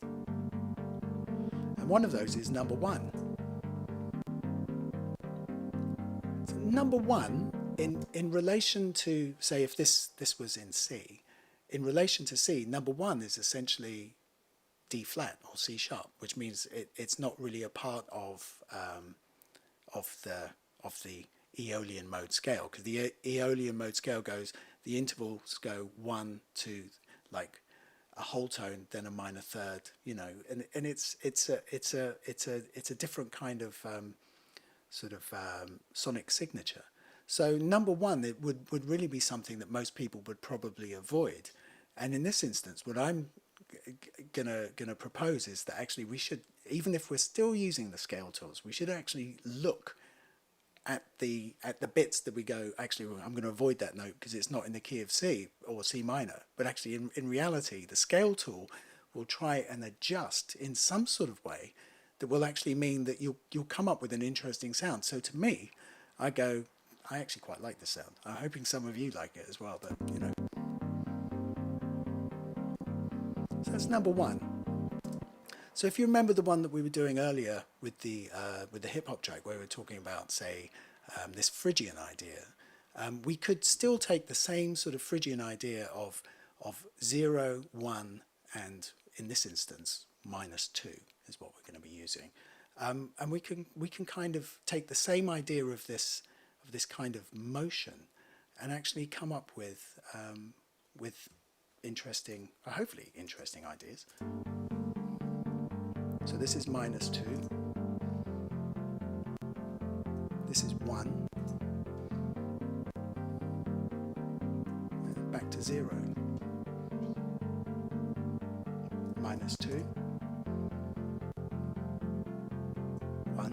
And one of those is number one. So number one, in relation to, say, if this was in C, in relation to C, number one is essentially D flat or C sharp, which means it's not really a part of the Aeolian mode scale, because the Aeolian mode scale goes, the intervals go 1 to like a whole tone, then a minor third, you know, and it's a different kind of sort of sonic signature. So number one, it would really be something that most people would probably avoid. And in this instance, what I'm gonna propose is that actually we should, even if we're still using the scale tools, we should actually look at the bits that we go, actually, I'm going to avoid that note because it's not in the key of C or C minor. But actually, in reality, the scale tool will try and adjust in some sort of way that will actually mean that you'll come up with an interesting sound. So to me, I actually quite like this sound. I'm hoping some of you like it as well, but you know. So that's number one. So if you remember the one that we were doing earlier with the hip hop track, where we were talking about, say, this Phrygian idea, we could still take the same sort of Phrygian idea of 0, 1, and in this instance -2 is what we're going to be using, and we can kind of take the same idea of this kind of motion and actually come up with interesting, hopefully interesting ideas. So this is -2, this is 1, and back to 0, -2, 1,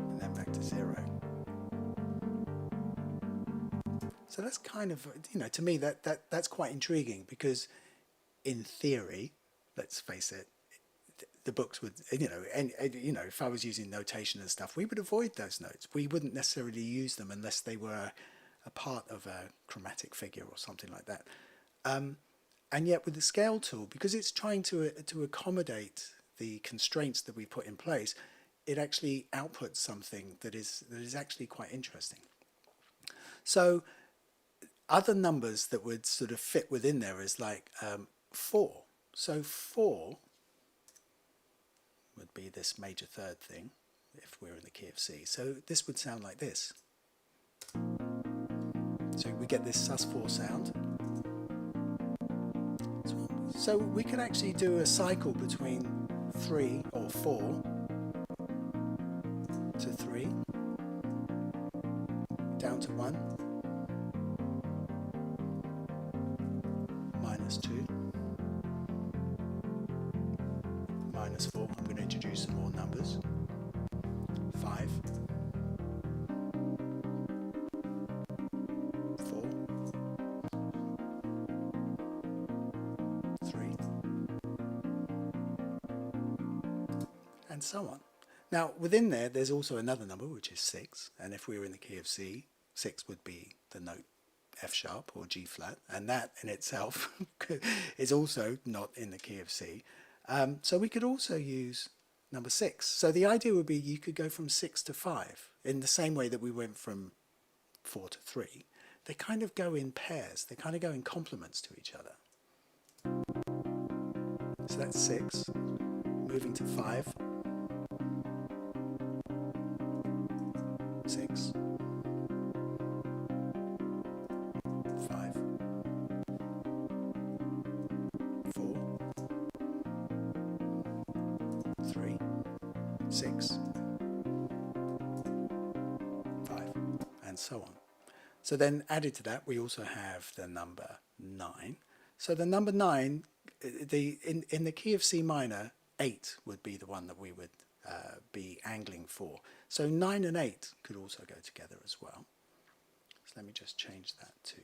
and then back to 0. So that's kind of, you know, to me that's quite intriguing, because in theory, let's face it, the books would, you know, and you know, if I was using notation and stuff, we would avoid those notes. We wouldn't necessarily use them unless they were a part of a chromatic figure or something like that. And yet with the scale tool, because it's trying to accommodate the constraints that we put in place, it actually outputs something that is actually quite interesting. So other numbers that would sort of fit within there is like 4. So 4 would be this major third thing if we're in the key of C. So this would sound like this. So we get this sus4 sound. So we could actually do a cycle between 3 or 4 to 3, down to 1, -2, -4. I'm going to introduce some more numbers. 5, 4, 3, and so on. Now within there's also another number, which is 6, and if we were in the key of C, 6 would be the note F sharp or G flat, and that in itself is also not in the key of C. So we could also use number 6. So the idea would be you could go from 6 to 5 in the same way that we went from 4 to 3. They kind of go in pairs. They kind of go in complements to each other. So that's 6, moving to 5, 6, 5, 4, 3, 6, 5, and so on. So then added to that, we also have the number 9. So the number 9, in the key of C minor, 8 would be the one that we would be angling for. So 9 and 8 could also go together as well. So let me just change that to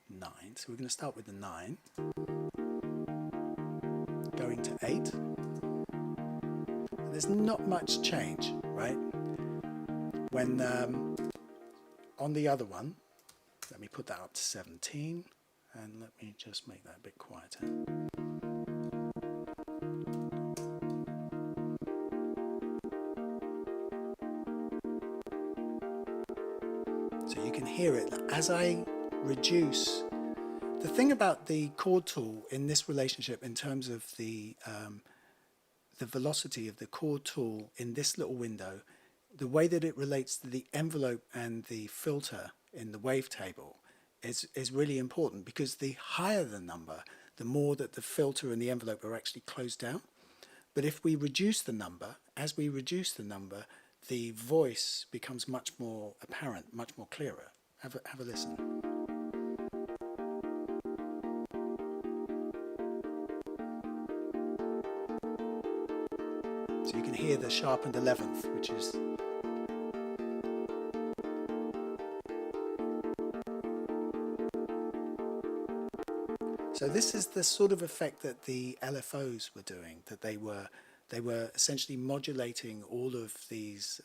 9. So we're going to start with the 9, going to 8. There's not much change, right? When on the other one, let me put that up to 17, and let me just make that a bit quieter. So you can hear it as I reduce. The thing about the chord tool in this relationship, in terms of the velocity of the chord tool in this little window, the way that it relates to the envelope and the filter in the wavetable is really important, because the higher the number, the more that the filter and the envelope are actually closed down. But if we reduce the number, as we reduce the number, the voice becomes much more apparent, much more clearer. Have a listen. So you can hear the sharpened 11th, which is so this is the sort of effect that the LFOs were doing, that they were essentially modulating all of these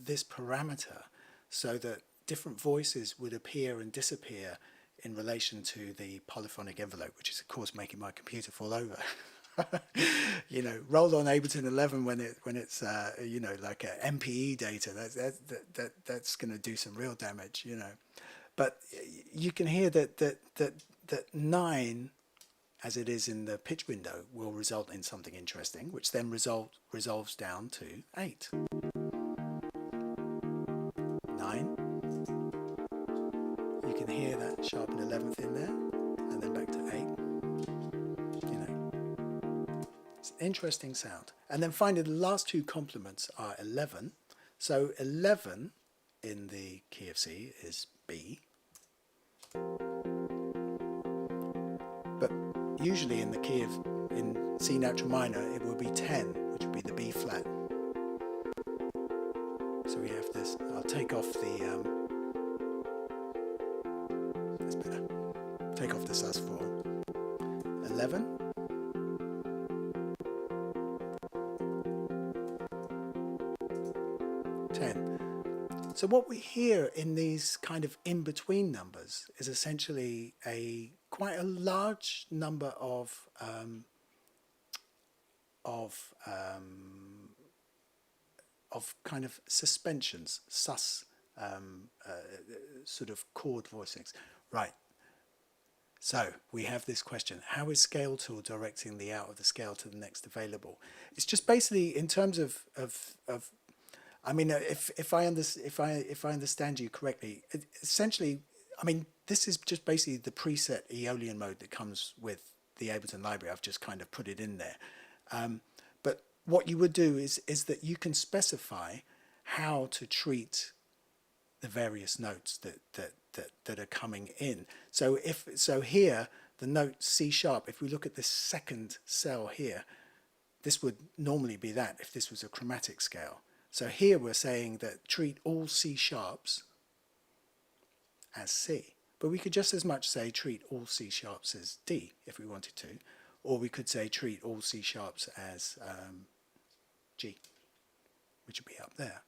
this parameter so that different voices would appear and disappear in relation to the polyphonic envelope, which is of course making my computer fall over. You know, roll on Ableton 11 when it's you know, like a MPE data. That's going to do some real damage, you know. But you can hear that 9, as it is in the pitch window, will result in something interesting, which then resolves down to 8. 9. You can hear that sharpened 11th in there, and then back to 8. You know, it's an interesting sound. And then finally, the last two complements are 11. So 11 in the key of C is B. But usually in the key of, in C natural minor, it will be 10, which would be the B flat. So we have this. I'll take off the, that's better. Take off the sus4. 11. So what we hear in these kind of in-between numbers is essentially quite a large number of kind of suspensions, sort of chord voicings. Right. So we have this question: how is Scale Tool directing the out of the scale to the next available? It's just basically in terms of I mean, if I understand you correctly, essentially, I mean, this is just basically the preset Aeolian mode that comes with the Ableton library. I've just kind of put it in there. But what you would do is that you can specify how to treat the various notes that are coming in. So here, the note C sharp, if we look at this second cell here, this would normally be that if this was a chromatic scale. So here we're saying that treat all C sharps as C. But we could just as much say treat all C sharps as D if we wanted to. Or we could say treat all C sharps as G, which would be up there.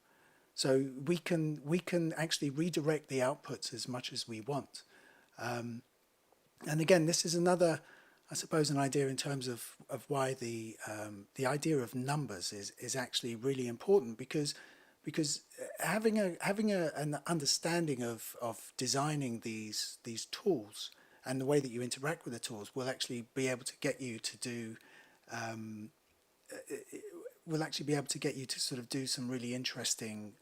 So we can actually redirect the outputs as much as we want. And again, this is another, I suppose, an idea in terms of why the idea of numbers is actually really important, because having an understanding of designing these tools and the way that you interact with the tools will actually be able to get you to do will actually be able to get you to sort of do some really interesting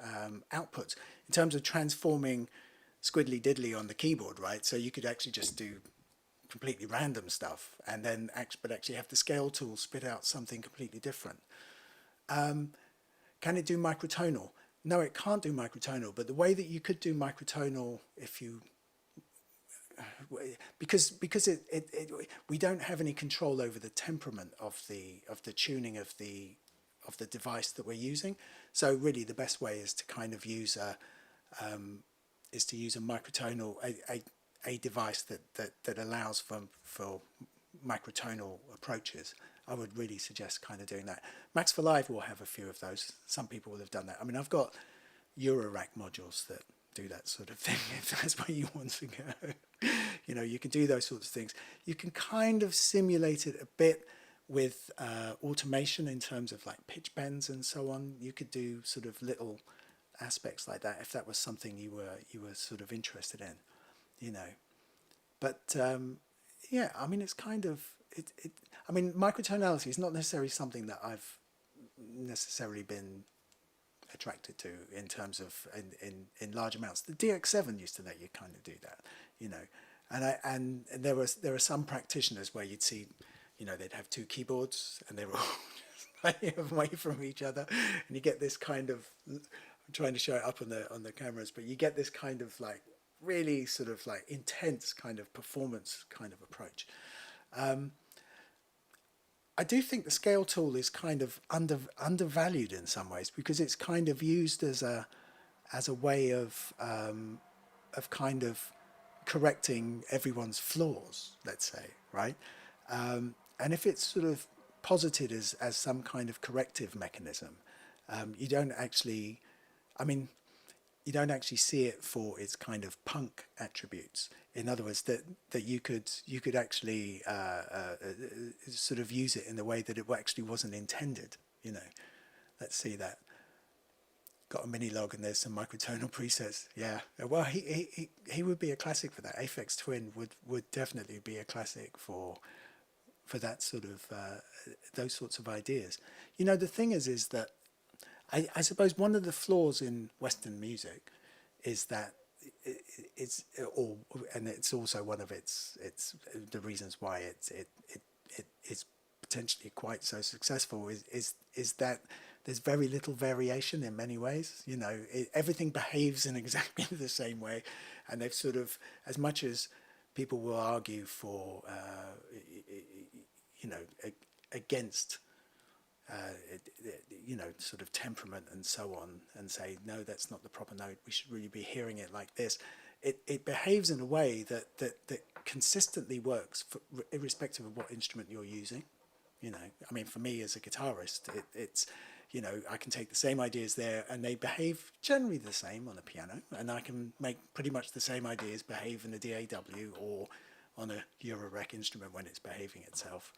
outputs in terms of transforming squiddly diddly on the keyboard, right? So you could actually just do completely random stuff and then actually have the scale tool spit out something completely different. Can it do microtonal? No, it can't do microtonal, but the way that you could do microtonal, if you because we don't have any control over the temperament of the tuning of the device that we're using. So really the best way is to kind of use a microtonal, a device that allows for microtonal approaches. I would really suggest kind of doing that. Max for Live will have a few of those. Some people will have done that. I mean, I've got Eurorack modules that do that sort of thing, if that's where you want to go. You know, you can do those sorts of things. You can kind of simulate it a bit with automation in terms of like pitch bends and so on. You could do sort of little aspects like that if that was something you were sort of interested in, you know. But yeah, I mean, it's kind of I mean, microtonality is not necessarily something that I've necessarily been attracted to in terms of in large amounts. The DX7 used to let you kind of do that, you know, and there are some practitioners where you'd see, you know, they'd have two keyboards and they were all just away from each other, and you get this kind of, I'm trying to show it up on the cameras, but you get this kind of like really sort of like intense kind of performance kind of approach. I do think the scale tool is kind of undervalued in some ways, because it's kind of used as a way of kind of correcting everyone's flaws, let's say, right? And if it's sort of posited as some kind of corrective mechanism, you don't actually, I mean, you don't actually see it for its kind of punk attributes. In other words, that you could actually sort of use it in the way that it actually wasn't intended. You know, let's see that. Got a mini log and there's some microtonal presets. Yeah, well, he would be a classic for that. Aphex Twin would definitely be a classic for that sort of those sorts of ideas. You know, the thing is that I suppose one of the flaws in Western music is that and it's also one of its the reasons why it's potentially quite so successful is that there's very little variation in many ways. You know, everything behaves in exactly the same way, and they've sort of, as much as people will argue for you know, against you know, sort of temperament and so on, and say, no, that's not the proper note, we should really be hearing it like this. It behaves in a way that consistently works irrespective of what instrument you're using. You know, I mean, for me as a guitarist, it's, you know, I can take the same ideas there and they behave generally the same on a piano, and I can make pretty much the same ideas behave in a DAW or on a Eurorack instrument when it's behaving itself.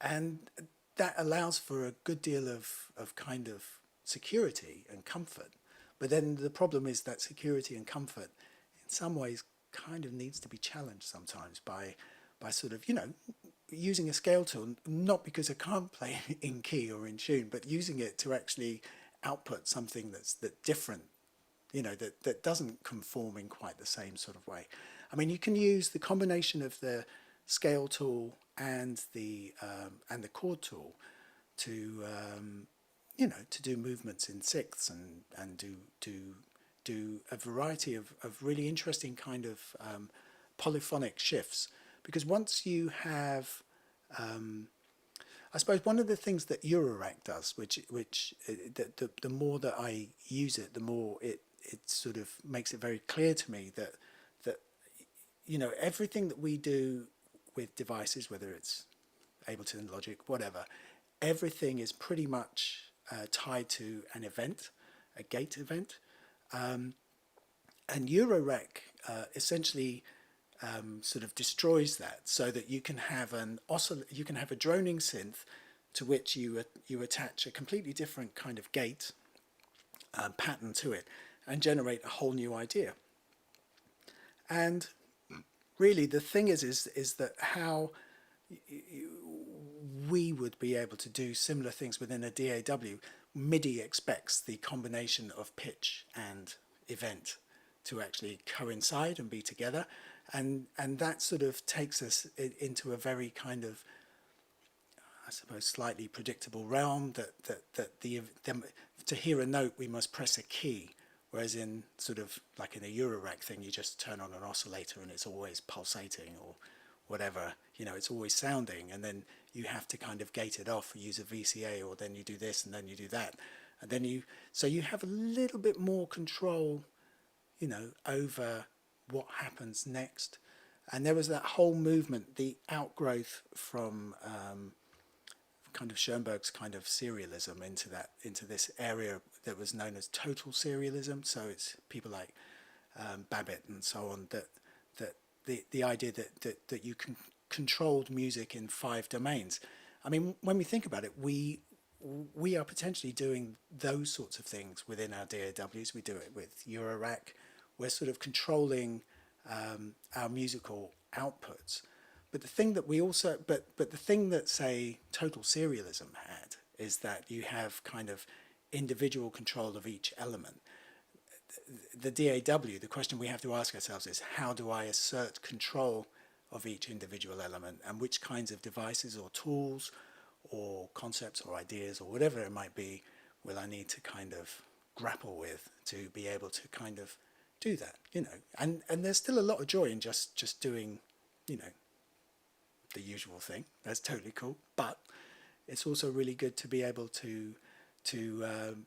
And that allows for a good deal of kind of security and comfort. But then the problem is that security and comfort in some ways kind of needs to be challenged sometimes by sort of, you know, using a scale tool, not because I can't play in key or in tune, but using it to actually output something that's different, you know, that doesn't conform in quite the same sort of way. I mean, you can use the combination of the scale tool and the chord tool to you know, to do movements in sixths and do a variety of really interesting kind of polyphonic shifts. Because once you have I suppose one of the things that Eurorack does, which the more that I use it, the more it sort of makes it very clear to me that you know, everything that we do with devices, whether it's Ableton, Logic, whatever, everything is pretty much tied to an event, a gate event, and Eurorack essentially sort of destroys that, so that you can have you can have a droning synth to which you attach a completely different kind of gate pattern to it and generate a whole new idea. And really the thing is that we would be able to do similar things within a DAW. MIDI expects the combination of pitch and event to actually coincide and be together, and that sort of takes us into a very kind of, I suppose, slightly predictable realm that to hear a note we must press a key, whereas in sort of like in a Eurorack thing you just turn on an oscillator and it's always pulsating or whatever, it's always sounding, and then you have to kind of gate it off, use a VCA, or then you do this and then you do that, and then you have a little bit more control over what happens next. And there was that whole movement, the outgrowth from kind of Schoenberg's kind of serialism into this area that was known as total serialism. So it's people like Babbitt and so on, that the idea that you can controlled music in 5 domains. I mean, when we think about it, we are potentially doing those sorts of things within our DAWs. We do it with Eurorack. We're sort of controlling our musical outputs. But the thing that we also, but the thing that, say, total serialism had is that you have kind of individual control of each element. The DAW, the question we have to ask ourselves is, how do I assert control of each individual element, and which kinds of devices or tools or concepts or ideas or whatever it might be will I need to kind of grapple with to be able to kind of do that, and there's still a lot of joy in just doing, the usual thing. That's totally cool, but it's also really good to be able to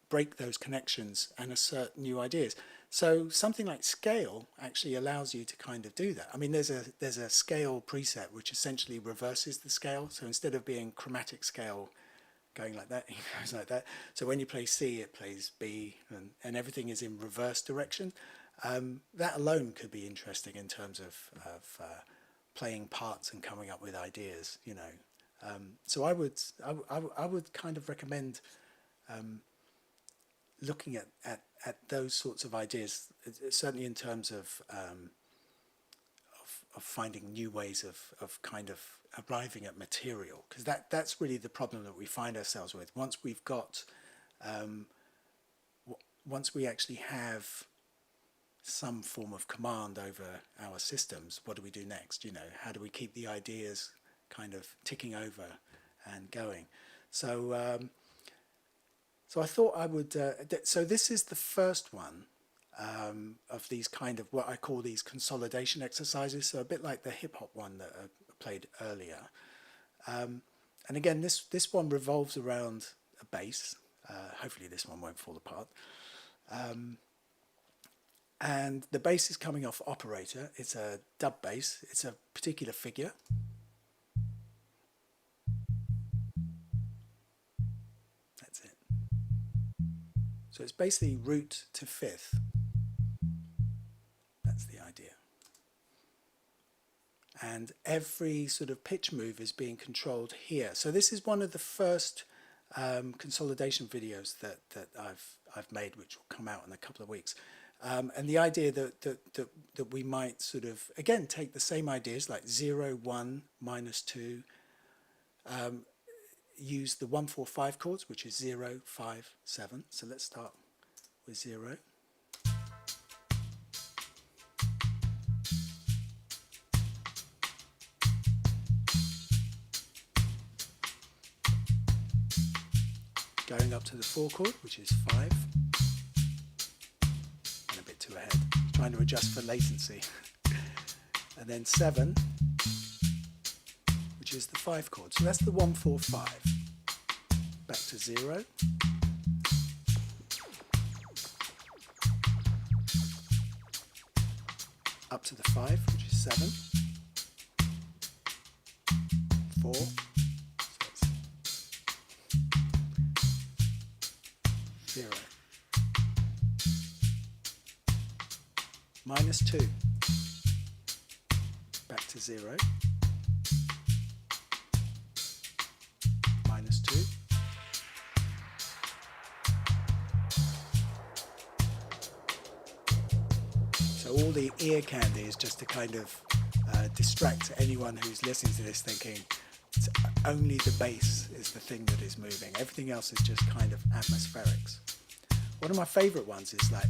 break those connections and assert new ideas. So something like scale actually allows you to kind of do that. I mean, there's a scale preset which essentially reverses the scale. So instead of being chromatic scale going like that, it goes like that. So when you play C, it plays B, and everything is in reverse direction. That alone could be interesting in terms of playing parts and coming up with ideas, So I would kind of recommend looking at those sorts of ideas, certainly in terms of finding new ways of kind of arriving at material, because that's really the problem that we find ourselves with. Once we've got, once we actually have some form of command over our systems, what do we do next? How do we keep the ideas kind of ticking over and going? So I thought I would, so this is the first one of these kind of what I call these consolidation exercises, so a bit like the hip-hop one that I played earlier. And again, this one revolves around a bass. Hopefully this one won't fall apart. And the bass is coming off operator. It's a dub bass. It's a particular figure. That's it. So it's basically root to fifth. That's the idea. And every sort of pitch move is being controlled here. So this is one of the first consolidation videos that I've made, which will come out in a couple of weeks. And the idea that we might sort of, again, take the same ideas like 0, 1, -2, use the 1, 4, 5 chords, which is 0, 5, 7. So let's start with 0. Going up to the 4 chord, which is 5. Too ahead, trying to adjust for latency. And then 7, which is the 5 chord. So that's the 1, 4, 5. Back to 0. Up to the 5, which is 7. 4. So that's 0. -2, back to 0, -2, so all the ear candy is just to kind of distract anyone who's listening to this thinking, only the bass is the thing that is moving. Everything else is just kind of atmospherics. One of my favorite ones is like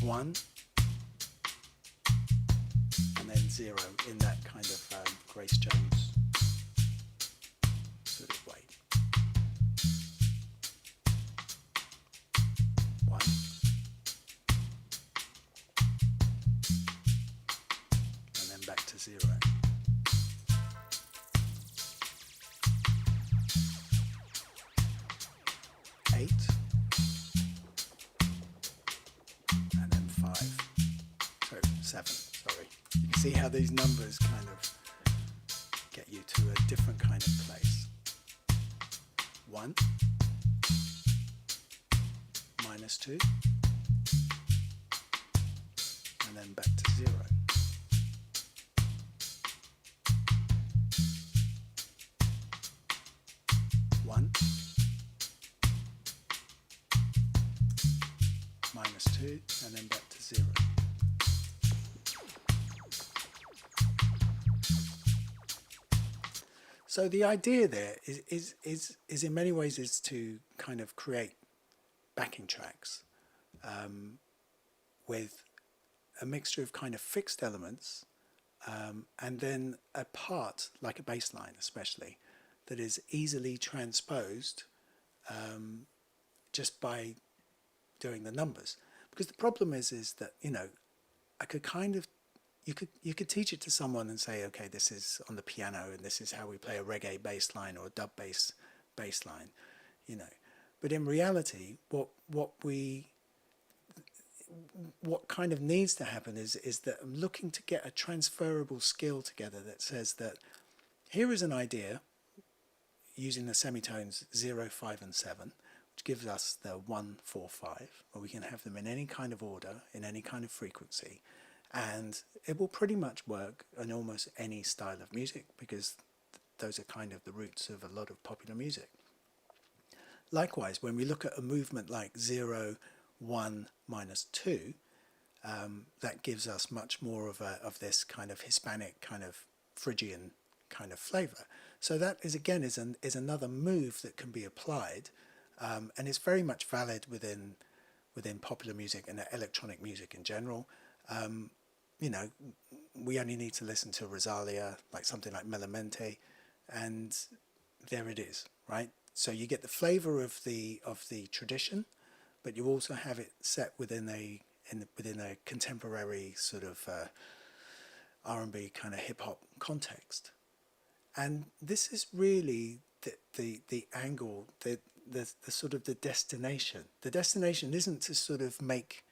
1 and then 0 in that kind of Grace Jones sort of way. 1 and then back to 0. 8 and then 5. So 7, sorry. You can see how these numbers kind of get you to a different kind of place. 1 minus 2 and then back to 0. 1 minus 2 and then back to 0. So the idea there is in many ways is to kind of create backing tracks with a mixture of kind of fixed elements and then a part, like a bass line especially, that is easily transposed just by doing the numbers. Because the problem is that, you know, I could kind of, you could teach it to someone and say, okay, this is on the piano and this is how we play a reggae bass line or a dub bass line, you know. But in reality, what kind of needs to happen is that I'm looking to get a transferable skill together that says that here is an idea using the semitones 0, 5 and 7, which gives us the 1, 4, 5, where we can have them in any kind of order, in any kind of frequency, and it will pretty much work in almost any style of music because those are kind of the roots of a lot of popular music. Likewise, when we look at a movement like 0, 1, minus 2, that gives us much more of this kind of Hispanic, kind of Phrygian kind of flavour. So that is again is another move that can be applied, and it's very much valid within popular music and electronic music in general. You know, we only need to listen to Rosalia, like something like Melamente, and there it is, right? So you get the flavour of the tradition, but you also have it set within a contemporary sort of R&B kind of hip hop context. And this is really the angle, the sort of the destination. The destination isn't to sort of make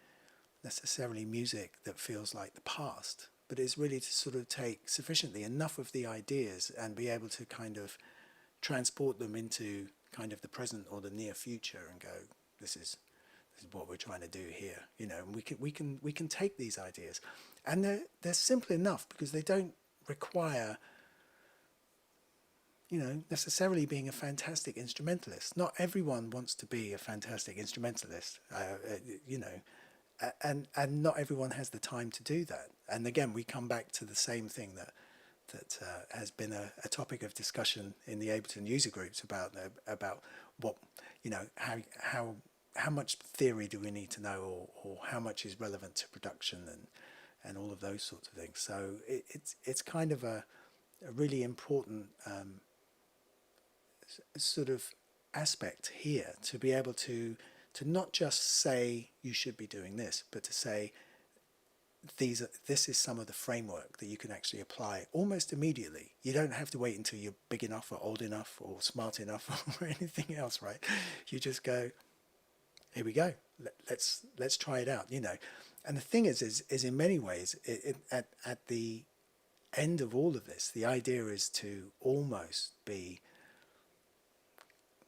necessarily music that feels like the past, but it's really to sort of take sufficiently enough of the ideas and be able to kind of transport them into kind of the present or the near future and go, this is what we're trying to do here, you know. And we can take these ideas, and they're simple enough because they don't require, you know, necessarily being a fantastic instrumentalist. Not everyone wants to be a fantastic instrumentalist, you know, and not everyone has the time to do that. And again, we come back to the same thing that has been a topic of discussion in the Ableton user groups about what, you know, how much theory do we need to know, or how much is relevant to production and all of those sorts of things. So it's kind of a really important sort of aspect here to be able to not just say you should be doing this, but to say this is some of the framework that you can actually apply almost immediately. You don't have to wait until you're big enough or old enough or smart enough or anything else, right? You just go, here we go. Let's try it out, you know. And the thing is in many ways, at the end of all of this, the idea is to almost be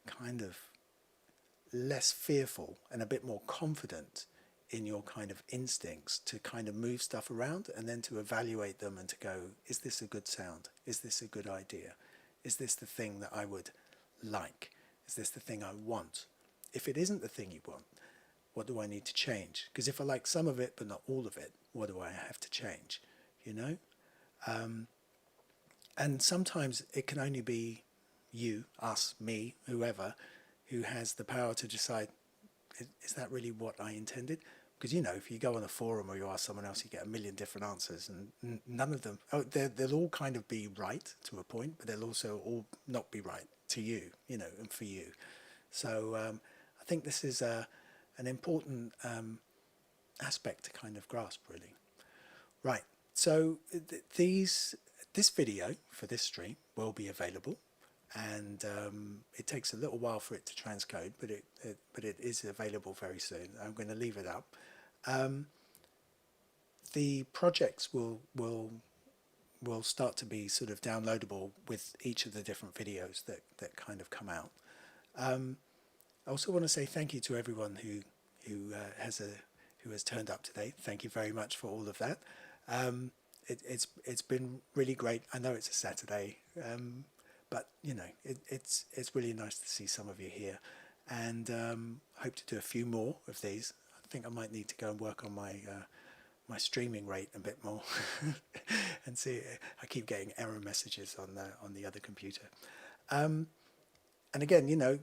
kind of less fearful and a bit more confident in your kind of instincts to kind of move stuff around and then to evaluate them and to go, is this a good sound? Is this a good idea? Is this the thing that I would like? Is this the thing I want? If it isn't the thing you want, what do I need to change? Because if I like some of it but not all of it, what do I have to change? You know? And sometimes it can only be you, us, me, whoever, who has the power to decide, is that really what I intended? Because, you know, if you go on a forum or you ask someone else, you get a million different answers, and none of them, they'll all kind of be right to a point, but they'll also all not be right to you, you know, and for you. So I think this is an important aspect to kind of grasp, really. Right, so this video for this stream will be available, and it takes a little while for it to transcode, but it is available very soon. I'm going to leave it up. The projects will start to be sort of downloadable with each of the different videos that kind of come out. I also want to say thank you to everyone who has turned up today. Thank you very much for all of that. It's been really great. I know it's a Saturday, but you know it's really nice to see some of you here, and hope to do a few more of these. I think I might need to go and work on my my streaming rate a bit more and see. I keep getting error messages on the other computer. And again, you know,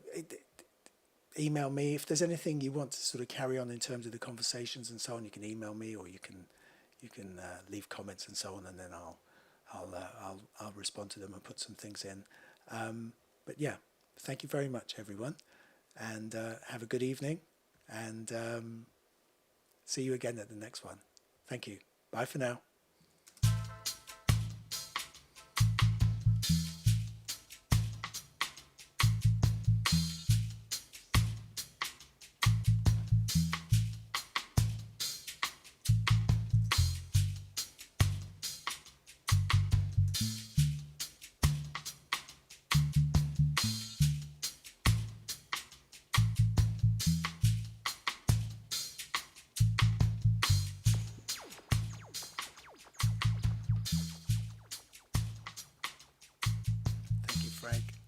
email me if there's anything you want to sort of carry on in terms of the conversations and so on. You can email me, or you can leave comments and so on, and then I'll respond to them and put some things in. But yeah, thank you very much, everyone, and have a good evening, and see you again at the next one. Thank you. Bye for now. Thank you, Frank.